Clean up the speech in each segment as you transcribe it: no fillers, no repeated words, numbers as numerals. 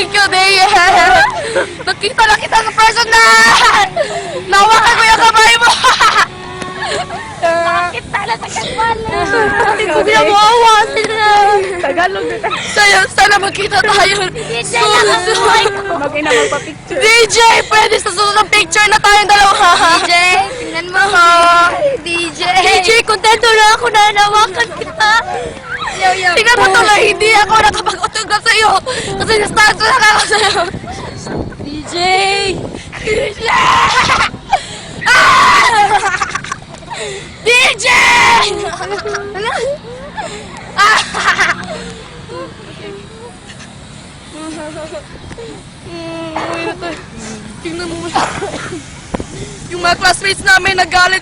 Thank you, Dayan. Nakita na kita sa personal. Nawakan ko yung kamay mo. Kita na sa kaswala. Hindi ako awa sila. Tagalog na tayo. Sana magkita tayo. Mag-ina magpa-picture. DJ, pwede sa susunod picture na tayong dalawa. DJ, tingnan mo. DJ. DJ, kontento na ako na nawakan kita. Tingnan mo tuloy, hindi ako nakapag-autograph sa'yo. Kasi na-start na ako sa'yo. DJ! DJ! DJ! Tingnan mo. Yung mga classmates namin nagalit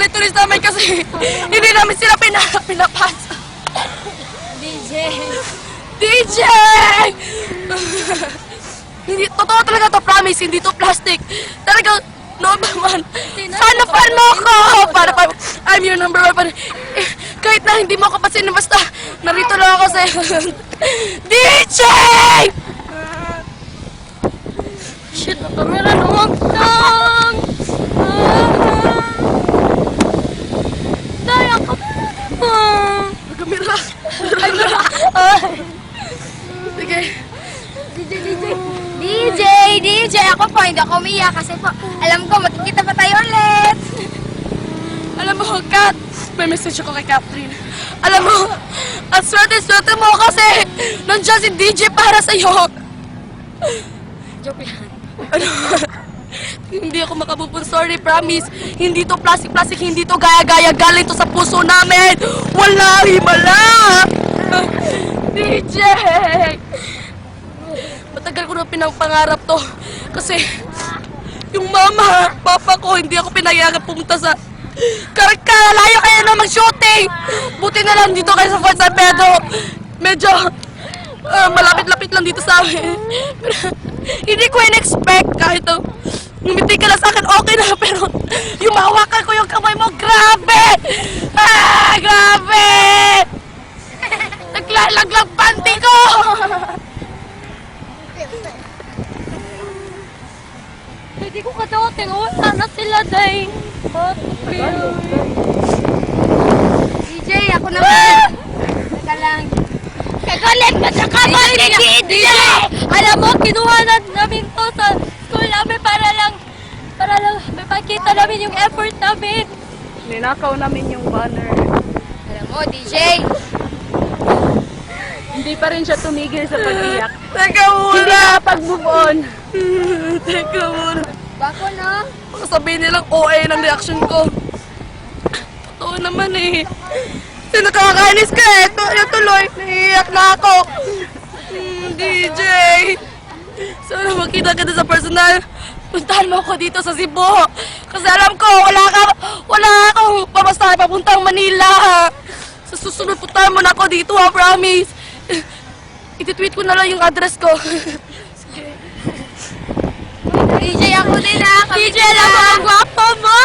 tuloy sa amin kasi hindi namin sila pinapasa. DJ. DJ! Hindi, totoo talaga to, promise, hindi to plastic. Talagang, no man. Sana fan mo ko! Para, I'm your number one fan. Kahit na hindi mo ako pansinin, basta narito lang ako sa'yo. DJ! Shit, na kamera naman lang. Daya ka. Kamera. Sige. DJ, ako po, hindi ako umiyak kasi po, alam ko, magkikita pa tayo ulit. Alam mo, Kat, may message ako kay Catherine. Alam mo, ang swerte-swerte mo kasi nandiyan si DJ para sa'yo. Joke yan. Ano? Hindi ako makabubun. Sorry, promise. Hindi to plastic-plastic, hindi to gaya-gaya. Galing to sa puso namin. Wala, himala! DJ! Matagal ko na pinapangarap to. Kasi, yung mama, papa ko, hindi ako pinayagan pumunta sa Karkara. Layo kayo na mag-shooting! Buti na lang dito kayo sa Fort San Pedro. Medyo, malapit-lapit lang dito sa amin. Pero, hindi ko in-expect kahit ngumiti ka lang sa akin, okay na, pero yung mahawakan ko yung kamay mo, grabe! Grabe! Naglalaglag panty ko! Hindi ko kadating, wala na sila, day. DJ, ako naman. Teka lang. Kagalit ka sa kamay ni DJ! Alam mo, kinuha na namin to sa school namin para lang may pakita namin yung effort namin. Ninakaw namin yung banner. Alam mo, DJ. Hindi pa rin siya tumigil sa pag-iyak. Teka muna! Hindi nakapag-move on. Teka muna. Bako na. Baka sabihin nilang OA ng reaction ko. Totoo naman eh. Nakakainis ka eh. Yung tuloy, naiiyak na ako. DJ! Sana makita ka na sa personal. Puntahan mo ako dito sa Cebu. Kasi alam ko, wala akong pamasahe papuntang Manila. Sa susunod, puntahan mo na ako dito ha, promise. Iti-tweet ko na lang yung address ko. DJ, ako din ha. DJ, alam mo, ang gwapo mo!